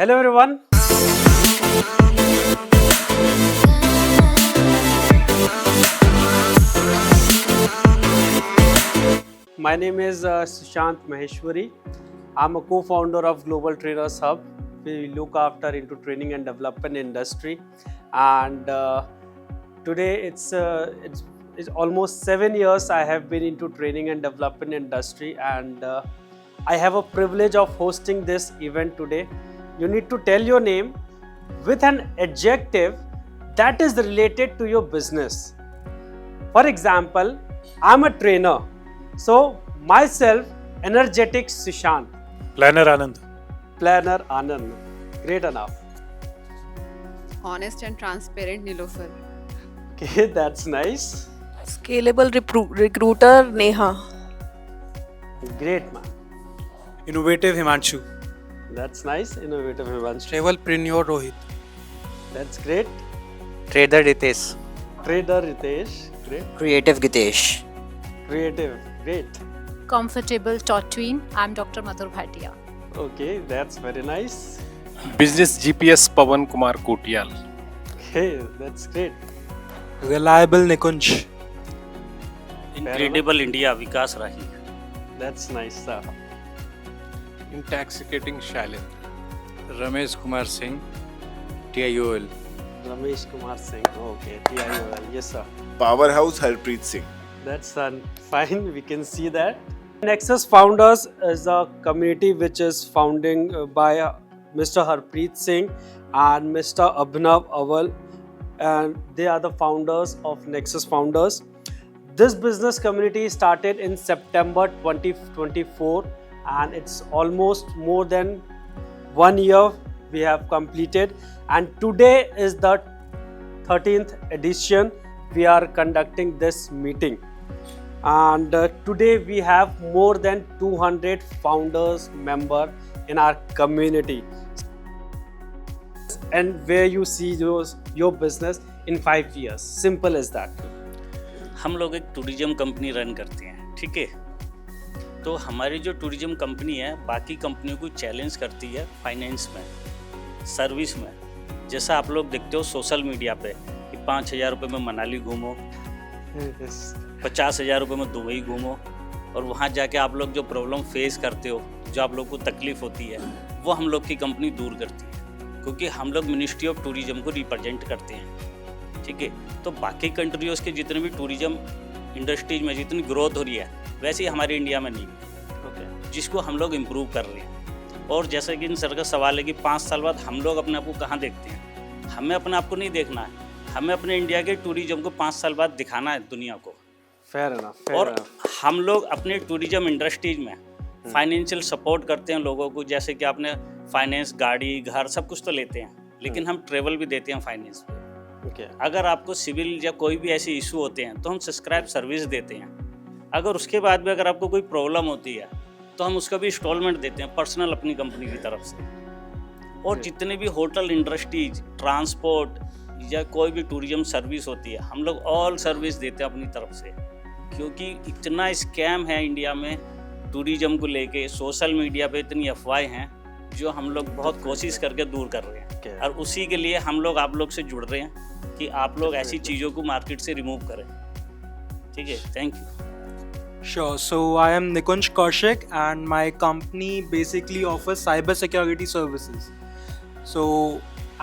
Hello everyone. My name is Sushant Maheshwari. I'm a co-founder of Global Trainers Hub. We look after into training and development industry, and today it's almost 7 years I have been into training and development industry, and I have a privilege of hosting this event today. You need to tell your name with an adjective that is related to your business. For example, I'm a trainer, so myself, energetic Sushant. Planner Anand. Planner Anand. Great enough. Honest and transparent Nilofar. Okay, that's nice. Scalable recruiter Neha. Great, man. Innovative Himanshu. That's nice. Innovative Himanshu. Travelpreneur Rohit. That's great. Trader Ritesh. Trader Ritesh. Great. Creative Gitesh. Creative. Great. Comfortable Tatween. I'm Dr. Madhur Bhatia. Okay, that's very nice. Business GPS Pawan Kumar Kotial. Okay, that's great. Reliable Nikunj. Incredible India Vikas Rahi. That's nice, sir. Intoxicating Shalin. Ramesh Kumar Singh, TIOL. Ramesh Kumar Singh. Okay, TIOL. Yes, sir. Powerhouse Harpreet Singh. That's fine. We can see that. Nexus Founders is a community which is founding by Mr. Harpreet Singh and Mr. Abhinav Aval, and they are the founders of Nexus Founders. This business community started in September 2024, and it's almost more than 1 year we have completed, and today is the 13th edition we are conducting this meeting. And today we have more than 200 founders member in our community, and where you see your business in 5 years. Simple as that. हम लोग एक tourism company run करते हैं, ठीक है। तो हमारी जो टूरिज्म कंपनी है बाकी कंपनियों को चैलेंज करती है फाइनेंस में, सर्विस में। जैसा आप लोग देखते हो सोशल मीडिया पे कि 5,000 रुपये में मनाली घूमो, 50,000 रुपये में दुबई घूमो, और वहाँ जाके आप लोग जो प्रॉब्लम फेस करते हो, जो आप लोग को तकलीफ होती है, वो हम लोग की कंपनी दूर करती है, क्योंकि हम लोग मिनिस्ट्री ऑफ टूरिज्म को रिप्रेजेंट करते हैं, ठीक है। तो बाकी कंट्रीज़ के जितने भी टूरिज्म इंडस्ट्रीज में जितनी ग्रोथ हो रही है वैसे ही हमारे इंडिया में नहीं है, जिसको हम लोग इम्प्रूव कर रहे हैं। और जैसे कि इन सर का सवाल है कि 5 साल बाद हम लोग अपने आप को कहाँ देखते हैं, हमें अपने आप को नहीं देखना है, हमें अपने इंडिया के टूरिज्म को 5 साल बाद दिखाना है दुनिया को। Fair enough. और हम लोग अपने टूरिज्म इंडस्ट्रीज में फाइनेंशियल सपोर्ट करते हैं लोगों को, जैसे कि आपने फाइनेंस, गाड़ी, घर सब कुछ तो लेते हैं, लेकिन हम ट्रेवल भी देते हैं फाइनेंस पे। अगर आपको सिविल या कोई भी ऐसे इशू होते हैं तो हम सब्सक्राइब सर्विस देते हैं। अगर उसके बाद भी अगर आपको कोई प्रॉब्लम होती है तो हम उसका भी इंस्टॉलमेंट देते हैं पर्सनल अपनी कंपनी की तरफ से। और जितने भी होटल इंडस्ट्रीज, ट्रांसपोर्ट या कोई भी टूरिज्म सर्विस होती है, हम लोग ऑल सर्विस देते हैं अपनी तरफ से, क्योंकि इतना स्कैम है इंडिया में टूरिज्म को लेके। सोशल मीडिया पे इतनी अफवाहें हैं जो हम लोग बहुत कोशिश करके दूर कर रहे हैं, और उसी के लिए हम लोग आप लोग से जुड़ रहे हैं कि आप लोग ऐसी चीज़ों को मार्केट से रिमूव करें, ठीक है। Thank you. Sure. So I am Nikunj Kaushik, and my company basically offers cybersecurity services. So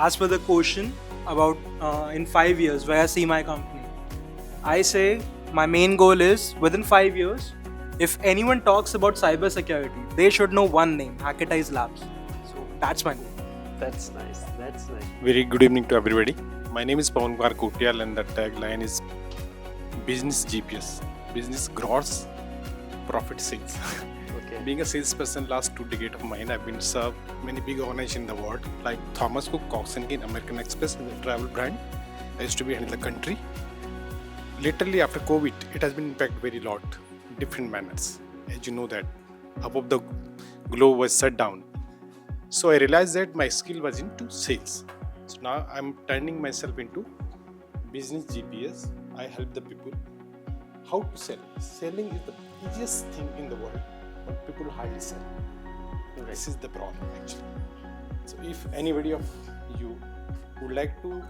as per the question about in 5 years where I see my company, I say my main goal is within 5 years, if anyone talks about cybersecurity, they should know one name: Hacketize Labs. So that's my goal. That's nice. That's nice. Very good evening to everybody. My name is Pawan Kumar Kotial, and the tagline is Business GPS. Business gross profit sales. Okay. Being a salesperson last 2 decades of mine, I've been served many big organizations in the world like Thomas Cook, Cox & Kane, American Express, the travel brand. I used to be in the country. Literally after COVID, it has been impacted very lot, different manners. As you know that half of the globe was shut down. So I realized that my skill was into sales. So now I'm turning myself into business GPS. I help the people how to sell. Selling is the easiest thing in the world, but people hardly sell. This is the problem actually. So if anybody of you would like to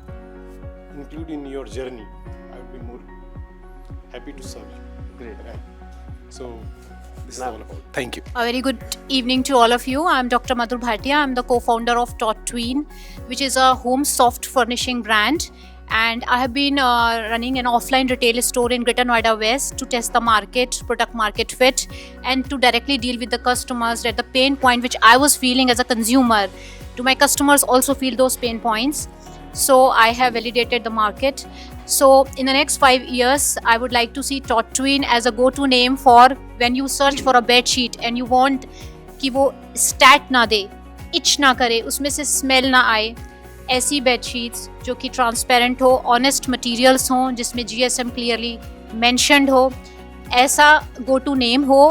include in your journey, I would be more happy to serve you. Great. Right. So this is all about. Thank you. A very good evening to all of you. I'm Dr. Madhur Bhatia. I'm the co-founder of TotTween, which is a home soft furnishing brand. And I have been running an offline retail store in Greater Noida West to test the market, product market fit, and to directly deal with the customers at the pain point which I was feeling as a consumer. Do my customers also feel those pain points? So I have validated the market. So in the next 5 years, I would like to see TotTween as a go-to name for when you search for a bed sheet and you want कि वो stat ना दे, itch ना करे, उसमें से smell ना आए. ऐसी बेड शीट्स जो कि ट्रांसपेरेंट हो, ऑनेस्ट मटेरियल्स हों, जिसमें GSM क्लियरली मेंशनड हो, ऐसा गो टू नेम हो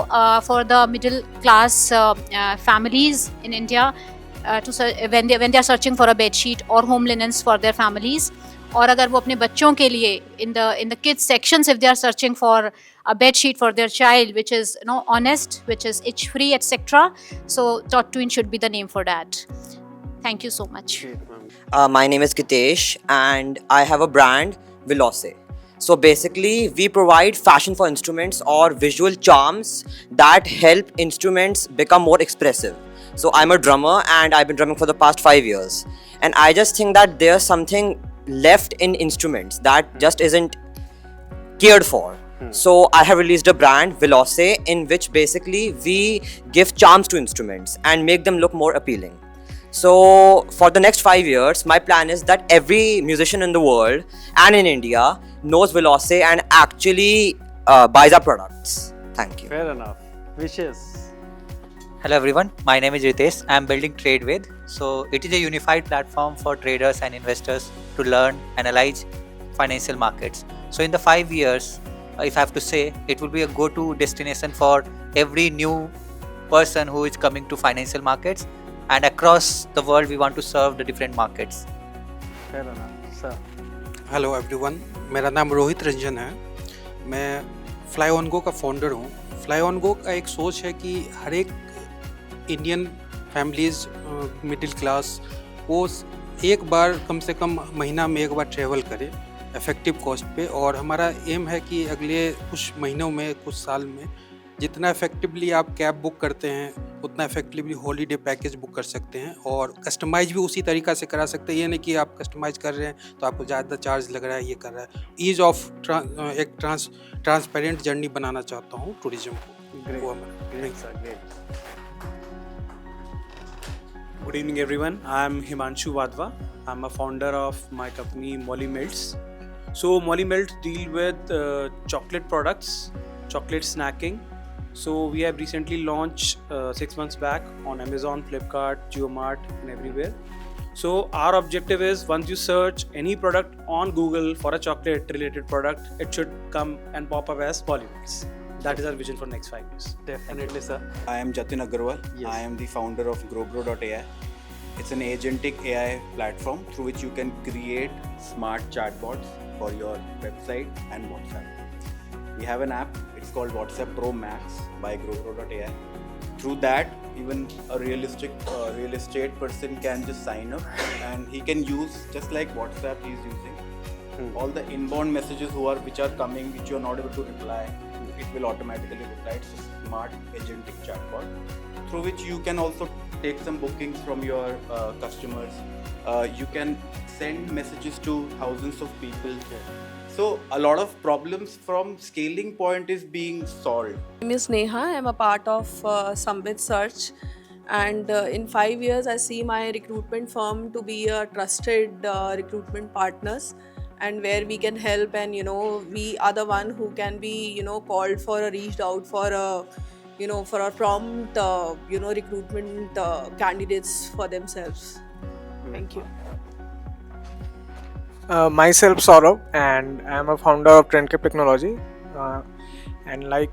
for the middle class families in India when they are searching for a bed sheet or home linens for their families. और अगर वो अपने बच्चों के लिए in the kids sections, if they are searching for a bed sheet for their child which is honest, which is itch free, etc. So TotTween should be the name for that. Thank you so much. My name is Gitesh and I have a brand, Veloce. So basically, we provide fashion for instruments or visual charms that help instruments become more expressive. So I'm a drummer and I've been drumming for the past 5 years. And I just think that there's something left in instruments that just isn't cared for. So I have released a brand, Veloce, in which basically we give charms to instruments and make them look more appealing. So for the next 5 years, my plan is that every musician in the world and in India knows Veloce and actually buys our products. Thank you. Fair enough. Wishes. Hello everyone, my name is Ritesh. I am building TradeWith. So it is a unified platform for traders and investors to learn, analyze financial markets. So in the 5 years, if I have to say, it will be a go-to destination for every new person who is coming to financial markets. And across the world, we want to serve the different markets. Fair enough, sir. Hello everyone, मेरा नाम रोहित रंजन है. मैं fly on go का founder हूँ. Fly on go का एक सोच है कि हर एक इंडियन फैमिलीज मिडिल क्लास वो एक बार कम से कम महीना में एक बार ट्रैवल करे इफ़ेक्टिव कॉस्ट पे. और हमारा एम है कि अगले कुछ महीनों में, कुछ साल में, जितना इफेक्टिवली आप कैब बुक करते हैं उतना इफेक्टिवली हॉलीडे पैकेज बुक कर सकते हैं और कस्टमाइज भी उसी तरीक़ा से करा सकते हैं. ये नहीं कि आप कस्टमाइज कर रहे हैं तो आपको ज़्यादा चार्ज लग रहा है, ये कर रहा है. ईज ऑफ एक ट्रांसपेरेंट जर्नी बनाना चाहता हूँ टूरिज्म को. Good evening everyone. I'm Himanshu Wadhwa. I'm a founder of my company Molly Melts. So Molly Melts deal with chocolate products, chocolate snacking. So we have recently launched 6 months back on Amazon, Flipkart, JioMart and everywhere. So our objective is once you search any product on Google for a chocolate related product, it should come and pop up as Molly Melts. That is our vision for next 5 years. Definitely, sir. I am Jatin Agarwal. Yes. I am the founder of GrowBro.ai. It's an agentic AI platform through which you can create smart chatbots for your website and WhatsApp. We have an app, it's called WhatsApp Pro Max by GrowBro.ai. Through that, even a real estate person can just sign up and he can use, just like WhatsApp he is using, all the inbound messages which are coming, which you are not able to reply, it will automatically reply. It's a smart agentic chatbot through which you can also take some bookings from your customers. You can send messages to thousands of people. So a lot of problems from scaling point is being solved. My name is Neha. I'm a part of Sambit Search. And in 5 years, I see my recruitment firm to be a trusted recruitment partners, and where we can help, and we are the one who can be called for or reached out for a for a prompt recruitment candidates for themselves. Thank you. Myself Saurabh, and I am a founder of Trendcape Technology, and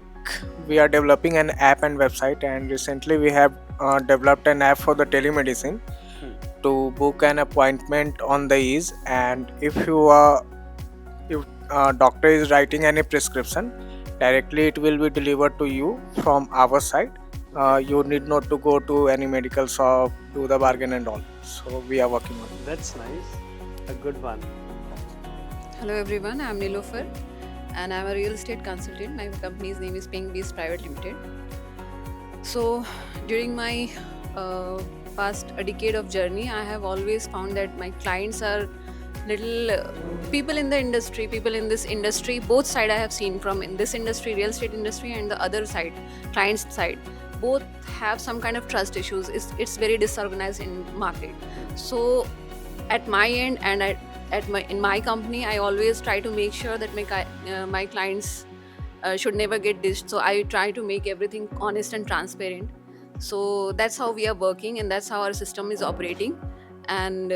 we are developing an app and website, and recently we have developed an app for the telemedicine to book an appointment on the ease. And if doctor is writing any prescription, directly it will be delivered to you from our side. You need not to go to any medical shop, do the bargain and all. So we are working on it. That's nice. A good one. Hello everyone, I'm Nilofer and I'm a real estate consultant. My company's name is Pink Beast Private Limited. So during my past a decade of journey, I have always found that my clients are little people in this industry, both side I have seen, from in this industry, real estate industry, and the other side, client's side, both have some kind of trust issues. It's very disorganized in market. So at my end and in my company, I always try to make sure that my clients should never get dished. So I try to make everything honest and transparent. So that's how we are working, and that's how our system is operating. And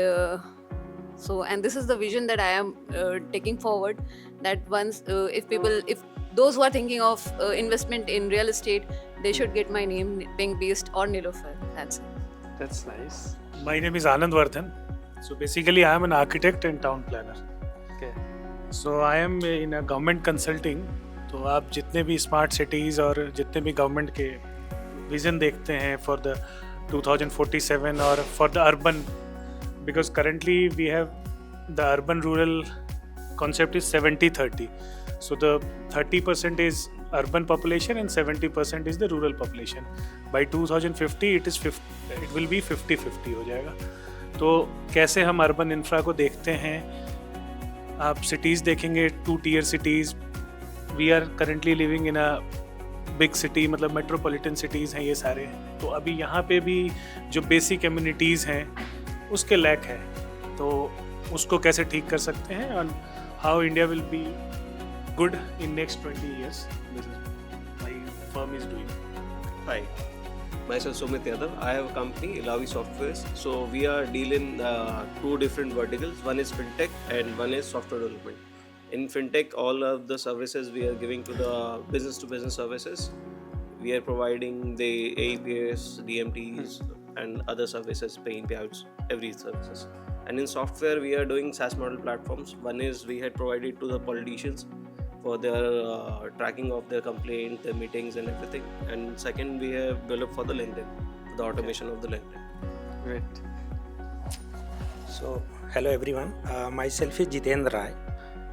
and this is the vision that I am taking forward. That once, if those who are thinking of investment in real estate, they should get my name, Pink Beast or Nilofer. That's it. That's nice. My name is Anand Vardhan. So basically, I am an architect and town planner. Okay. So I am in a government consulting. तो आप जितने भी smart cities और जितने भी government के vision देखते हैं फॉर द 2047 और for the urban, because currently we have the urban rural concept is 70-30. So the 30% is urban population and 70% is the rural population. By 2050 it will be 50-50 हो जाएगा. तो कैसे हम अर्बन इंफ्रा को देखते हैं, आप सिटीज़ देखेंगे, 2-tier cities. We are currently living in a big city, मतलब मेट्रोपॉलिटन सिटीज़ हैं ये सारे. तो अभी यहाँ पे भी जो बेसिक कम्युनिटीज़ हैं उसके लैक है, तो उसको कैसे ठीक कर सकते हैं, और how India will be good in next 20 years. This is my firm is doing. Hi, myself Sumit Yadav. I have a company, Ilavi Softwares. So we are dealing two different verticals. One is fintech and one is software development. In fintech, all of the services we are giving to the business-to-business services. We are providing the APIs, DMTs, and other services, paying payouts, every services. And in software, we are doing SaaS model platforms. One is we had provided to the politicians for their tracking of their complaints, their meetings, and everything. And second, we have developed for the LinkedIn, the automation of the LinkedIn. Great. So, hello everyone. Myself is Jitendra Rai.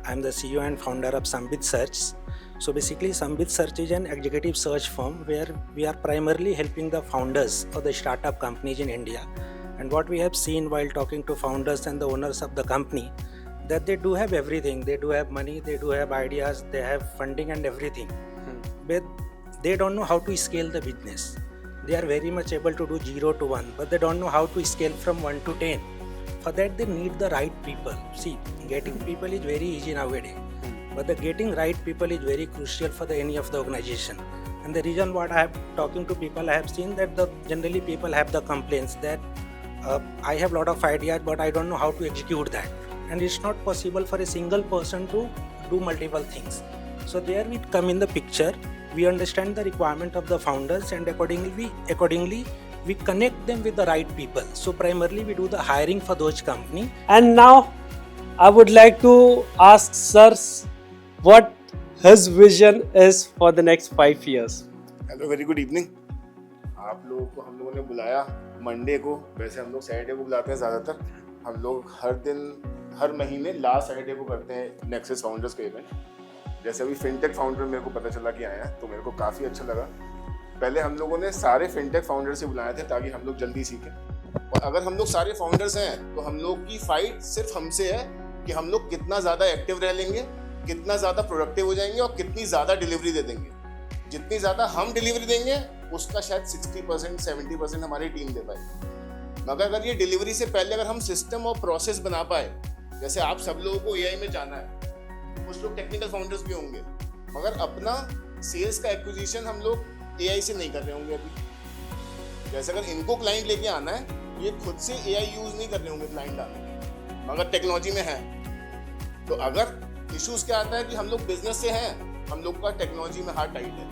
I'm the CEO and founder of Sambit Search. So basically, Sambit Search is an executive search firm where we are primarily helping the founders of the startup companies in India. And what we have seen while talking to founders and the owners of the company, that they do have everything. They do have money, they do have ideas, they have funding and everything. But they don't know how to scale the business. They are very much able to do 0 to 1, but they don't know how to scale from 1 to 10. For that, they need the right people. See, getting people is very easy nowadays, but the getting right people is very crucial for any of the organization. And the reason what I have talking to people, I have seen that generally people have the complaints that I have lot of ideas, but I don't know how to execute that. And it's not possible for a single person to do multiple things. So there we come in the picture. We understand the requirement of the founders, and accordingly we connect them with the right people. So primarily we do the hiring for those companies. And now I would like to ask Sir what his vision is for the next 5 years. Hello, very good evening. आप लोगों को हम लोगों ने बुलाया Monday को. वैसे हम लोग सैटरडे को बुलाते हैं ज़्यादातर. हम लोग हर महीने लास्ट सैटरडे को करते हैं नेक्सस फाउंडर्स का इवेंट. जैसे अभी फिनटेक फाउंडर मेरे को पता चला कि आया, तो मेरे को काफ़ी अच्छा लगा. पहले हम लोगों ने सारे फिनटेक फाउंडर से बुलाए थे ताकि हम लोग जल्दी सीखें. और अगर हम लोग सारे फाउंडर्स हैं तो हम लोग की फाइट सिर्फ हमसे है कि हम लोग कितना ज़्यादा एक्टिव रह लेंगे, कितना ज़्यादा प्रोडक्टिव हो जाएंगे और कितनी ज़्यादा डिलीवरी दे देंगे. जितनी ज़्यादा हम डिलीवरी देंगे उसका शायद 60% 70% हमारी टीम दे पाए. मगर अगर ये डिलीवरी से पहले अगर हम सिस्टम और प्रोसेस बना पाए, जैसे आप सब लोगों को एआई में जाना है, कुछ लोग टेक्निकल फाउंडर्स भी होंगे, मगर अपना सेल्स का एक्विजिशन हम लोग एआई से नहीं कर रहे होंगे अभी. जैसे अगर इनको क्लाइंट लेके आना है, ये खुद से एआई यूज़ नहीं कर रहे होंगे क्लाइंट आने के, मगर टेक्नोलॉजी में है. तो अगर इश्यूज़ क्या आता है कि हम लोग बिजनेस से हैं, हम लोग का टेक्नोलॉजी में हार्ट टाइट है.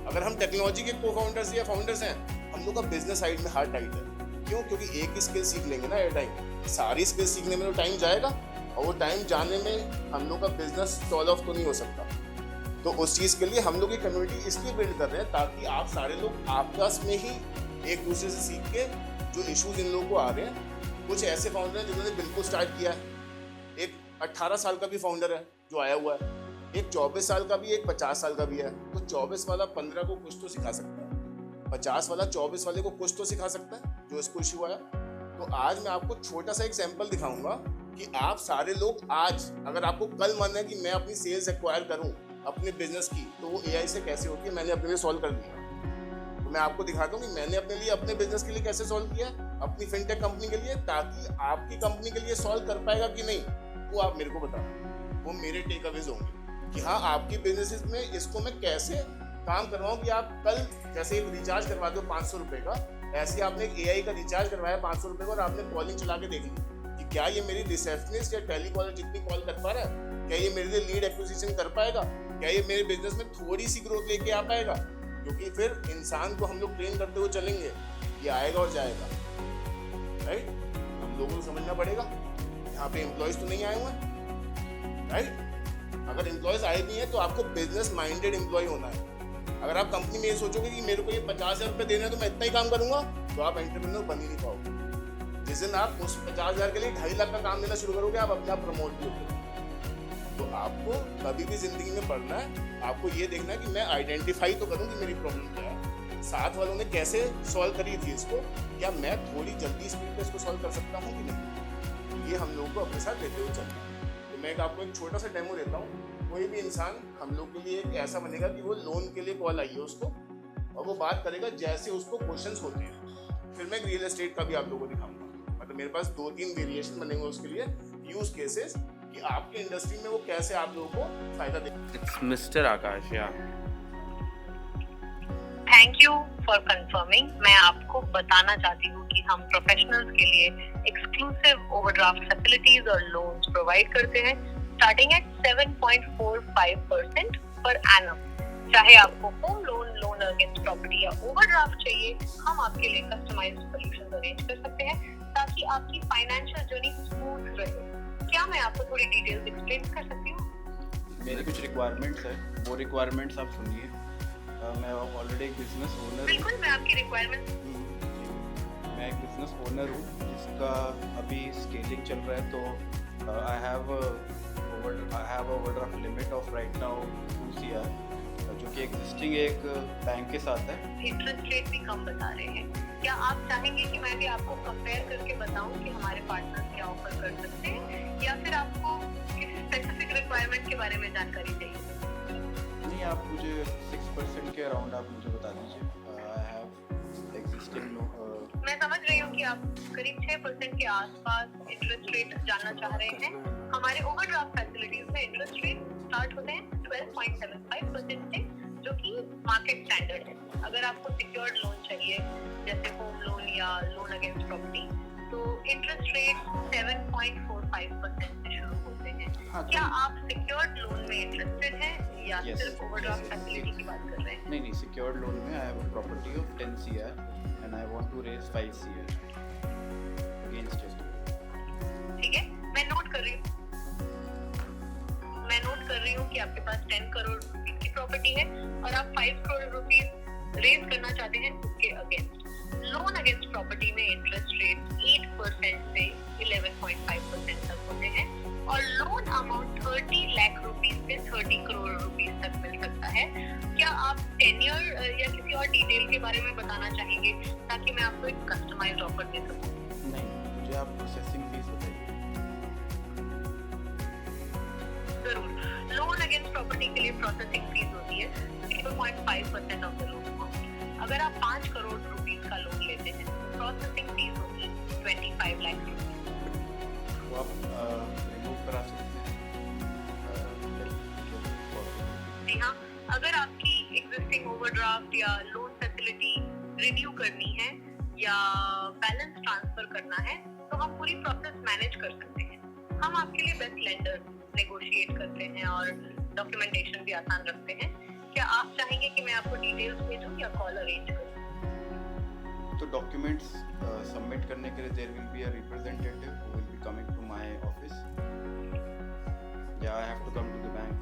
अगर हम टेक्नोलॉजी के को फाउंडर्स या फाउंडर्स हैं, हम लोग का बिजनेस साइड में हार्ट टाइट है. क्यों? क्योंकि एक ही स्किल सीख लेंगे ना एट टाइम, सारी स्किल सीखने में तो टाइम जाएगा, और वो टाइम जाने में हम लोग का बिजनेस सॉल्व ऑफ तो नहीं हो सकता. तो उस चीज़ के लिए हम लोग ये कम्युनिटी इसलिए बिल्ड कर रहे हैं ताकि आप सारे लोग आपस में ही एक दूसरे से सीख के जो इश्यूज इन लोगों को आ रहे हैं, कुछ ऐसे फाउंडर हैं जिन्होंने बिल्कुल स्टार्ट किया है, एक 18 साल का भी फाउंडर है जो आया हुआ है, एक 24 साल का भी, एक 50 साल का भी है। तो 24 वाला 15 को कुछ तो सिखा सकता है, 50 वाला 24 वाले को कुछ तो सिखा सकता है जो इसको इशू आया। तो आज मैं आपको छोटा सा एक सैंपल दिखाऊंगा कि आप सारे लोग आज, अगर आपको कल मन है कि मैं अपनी सेल्स एक्वायर करूं अपने बिजनेस की, तो वो एआई से कैसे होती है, मैंने अपने लिए सॉल्व कर दिया। तो मैं आपको दिखाता हूँ कि मैंने अपने लिए अपने बिजनेस के लिए कैसे सॉल्व किया, अपनी फिनटेक कंपनी के लिए, ताकि आपकी कंपनी के लिए सॉल्व कर पाएगा कि नहीं वो आप मेरे को बताना। वो मेरे टेक अवेज होंगे कि हाँ आपकी बिजनेस में इसको मैं कैसे काम करवाऊँ कि आप कल जैसे एक रिचार्ज करवा दो 500 रुपये का, ऐसे आपने एक एआई का रिचार्ज करवाया 500 रुपये का और आपने कॉलिंग चला के देख ली कि क्या ये मेरी रिसेप्शनिस्ट या टेलीकॉलर जितनी कॉल कर पा रहा है, क्या ये मेरे लिए लीड एक्विजिशन कर पाएगा, क्या ये मेरे बिजनेस में थोड़ी सी ग्रोथ लेके आ पाएगा। क्योंकि फिर इंसान को हम लोग ट्रेन करते हुए चलेंगे, ये आएगा और जाएगा, राइट। हम लोगों को समझना पड़ेगा यहाँ पे एम्प्लॉयज तो नहीं आए हुए हैं, राइट। अगर एम्प्लॉयज आए भी हैं तो आपको बिजनेस माइंडेड एम्प्लॉय होना है। अगर आप कंपनी में ये सोचोगे कि मेरे को ये 50,000 रुपये देने हैं तो मैं इतना ही काम करूंगा, तो आप एंटरप्रेन्योर बन ही नहीं पाओगे। जिस दिन आप उस 50,000 के लिए 2.5 लाख का काम देना शुरू करोगे, आप अपने आप प्रमोट भी होगे। तो आपको कभी भी जिंदगी में पढ़ना है, आपको ये देखना है कि मैं आइडेंटिफाई तो करूँ कि मेरी प्रॉब्लम क्या है, साथ वालों ने कैसे सॉल्व करी थी इसको, या मैं थोड़ी जल्दी स्पीड पे इसको सॉल्व कर सकता हूँ कि नहीं। ये हम लोग को अपने साथ लेते हुए चलना है। तो मैं आपको एक छोटा सा डेमो देता हूँ। कोई भी इंसान हम लोग के लिए एक ऐसा बनेगा कि वो लोन के लिए कॉल आई है उसको, और वो बात करेगा जैसे उसको क्वेश्चंस होते हैं। फिर मैं रियल एस्टेट का भी आप लोगों को दिखाऊंगा, मतलब मेरे पास 2-3 वेरिएशन बनेंगे उसके लिए, यूज केसेस कि आपके इंडस्ट्री में वो कैसे आप लोगों को फायदा दे। It's Mr. Akash, yeah. Thank you for confirming. मैं आपको बताना चाहती हूँ कि हम प्रोफेशनल्स के लिए एक्सक्लूसिव ओवरड्राफ्ट फैसिलिटीज और लोन्स प्रोवाइड करते हैं स्टार्टिंग एट 7.45% पर एनम। चाहे आपको home loan, loan against property या ओवरड्राफ्ट चाहिए, हम आपके लिए कस्टमाइज्ड सॉल्यूशंस अरेंज कर सकते हैं ताकि आपकी फाइनेंशियल जर्नी स्मूथ रहे। क्या मैं आपको थोड़ी डिटेल्स एक्सप्लेन कर सकती हूँ? मेरी कुछ रिक्वायरमेंट्स है, वो रिक्वायरमेंट्स आप सुनिए। मैं ऑलरेडी एक बिजनेस ओनर हूँ। बिल्कुल, मैं आपकी रिक्वायरमेंट्स। मैं एक बिजनेस ओनर हूँ जिसका अभी स्केलिंग चल रहा है, तो I have overdraft limit of right now 2 CR, जो कि एग्जिस्टिंग एक बैंक के साथ है। इंटरेस्ट रेट भी कम बता रहे हैं। क्या आप चाहेंगे कि मैं भी आपको कंपेयर करके बताऊं कि हमारे पार्टनर्स क्या ऑफर कर सकते हैं, या फिर आपको किसी स्पेसिफिक रिक्वायरमेंट के बारे में जानकारी चाहिए? नहीं, आप मुझे 6% के अराउंड आप मुझे बता दीजिए। I have existing. मैं समझ रही हूँ कि आप करीब 6% के आसपास इंटरेस्ट रेट जानना चाह रहे हैं। हमारे ओवरड्राफ्ट फैसिलिटीज में इंटरेस्ट रेट स्टार्ट होते हैं 12.75% से, जो कि मार्केट स्टैंडर्ड है। अगर आपको सिक्योर्ड लोन चाहिए जैसे होम लोन या लोन अगेंस्ट प्रॉपर्टी, तो इंटरेस्ट रेट 7.45% से शुरू होते हैं। हाँ, क्या आप सिक्योर्ड लोन में इंटरेस्टेड हैं या सिर्फ ओवरड्राफ्ट फैसिलिटी की बात कर रहे हैं? नहीं, सिक्योर्ड लोन में I have a property of 10 CR and I want to raise 5 CR against it. ठीक है, मैं नोट कर रही हूँ कि आपके पास 10 करोड़ रुपीस की प्रॉपर्टी है और आप 5 करोड़ रुपीस रेज करना चाहते हैं उसके अगेंस्ट। लोन अगेंस्ट प्रॉपर्टी में इंटरेस्ट रेट 8% से 11.5% तक होते हैं और लोन अमाउंट 30 लाख रुपीस से 30 करोड़ रुपीस तक मिल सकता है। क्या आप टेन्योर या किसी और डिटेल के बारे में बताना चाहेंगे ताकि मैं आपको एक कस्टमाइज्ड ऑफर दे सकूं? नहीं, मुझे आप प्रोसेसिंग फीस बताइए। जरूर। लोन अगेंस्ट प्रॉपर्टी के लिए प्रोसेसिंग फीस होती है 0.5% ऑफ द लोन अमाउंट। अगर आप 5 करोड़ रुपीस का लोन लेते हैं तो प्रोसेसिंग फीस होगी 25 लाख रुपीस। वो आप रिमूव करा सकते हैं। जी हाँ, अगर आपकी एग्जिस्टिंग ओवरड्राफ्ट या लोन फैसिलिटी रिन्यू करनी है या बैलेंस ट्रांसफर करना है तो हम पूरी प्रोसेस मैनेज कर सकते हैं। हम आपके लिए बेस्ट लेंडर नेगोशिएट करते हैं और डॉक्यूमेंटेशन भी आसान रखते हैं। क्या आप चाहेंगे कि मैं आपको डिटेल्स भेजूं या कॉल अरेंज करूं? तो डॉक्यूमेंट्स सबमिट करने के लिए there will be a representative who will be coming to my office, या I have to come to the bank?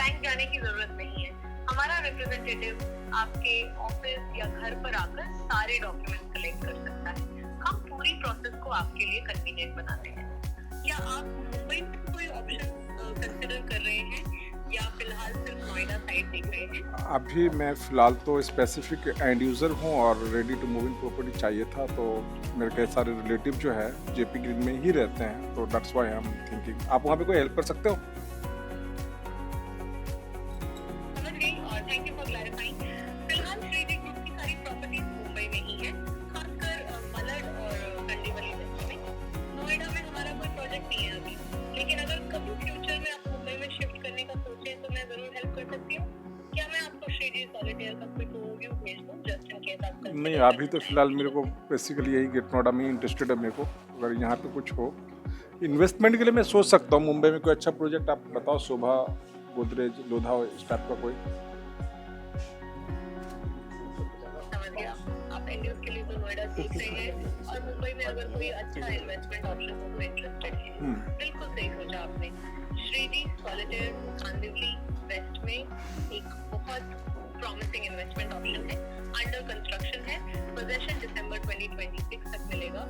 Bank जाने की जरूरत नहीं है। हमारा रिप्रेजेंटेटिव आपके ऑफिस या घर पर आकर सारे डॉक्यूमेंट कलेक्ट कर सकता है। हम पूरी प्रोसेस को आपके लिए कन्वीनियंट बनाते हैं। क्या आप मुंबई में कोई ऑप्शन कंसिडर कर रहे हैं या फिलहाल सिर्फ नोएडा साइड देख रहे हैं? अभी मैं फ़िलहाल तो स्पेसिफिक एंड यूज़र हूँ और ready to move in property चाहिए था, तो मेरे कई सारे रिलेटिव जो है जेपी ग्रीन में ही रहते हैं, तो that's why I am thinking. आप वहाँ पे कोई हेल्प कर सकते हो? समझ गई और थैंक यू फॉर क्लैरिफाइंग। फिलहाल श्रीजी ग्रुप की सारी प्रॉपर्टीज मुंबई में ही है, खासकर मलड और कंडीवली में। नोएडा में हमारा कोई प्रोजेक्ट नहीं है अभी, लेकिन अगर कभी फ्यूचर में आप मुंबई में शिफ्ट करने का सोचें तो मैं जरूर हेल्प कर सकती हूँ। क्या मैं आपको श्रीजी सॉलिटेयर का क्विक ओवरव्यू भेज दूँ जस्ट इन केस आप नहीं, अभी तो फ़िलहाल मेरे को बेसिकली यही गेट नोएडा में इंटरेस्टेड है मेरे को। अगर यहाँ पे कुछ हो इन्वेस्टमेंट के लिए मैं सोच सकता हूँ। मुंबई में कोई अच्छा प्रोजेक्ट आप बताओ, शोभा, गोदरेज, लोधा, इस टाइप का कोई। समझ गया। आप एंड्यूज के लिए तो नोएडा सीख रहे हैं और मुंबई में अगर कोई अच्छा इन्वेस्टमेंट ऑप्शन हो तो इंटरेस्टेड है। बिल्कुल सही सोचा आपने। श्रीजी सॉलिटेयर कांदिवली वेस्ट में एक बहुत प्रॉमिसिंग इन्वेस्टमेंट ऑप्शन है, अंडर कंस्ट्रक्शन है, पोजेशन दिसंबर 2026 तक मिलेगा।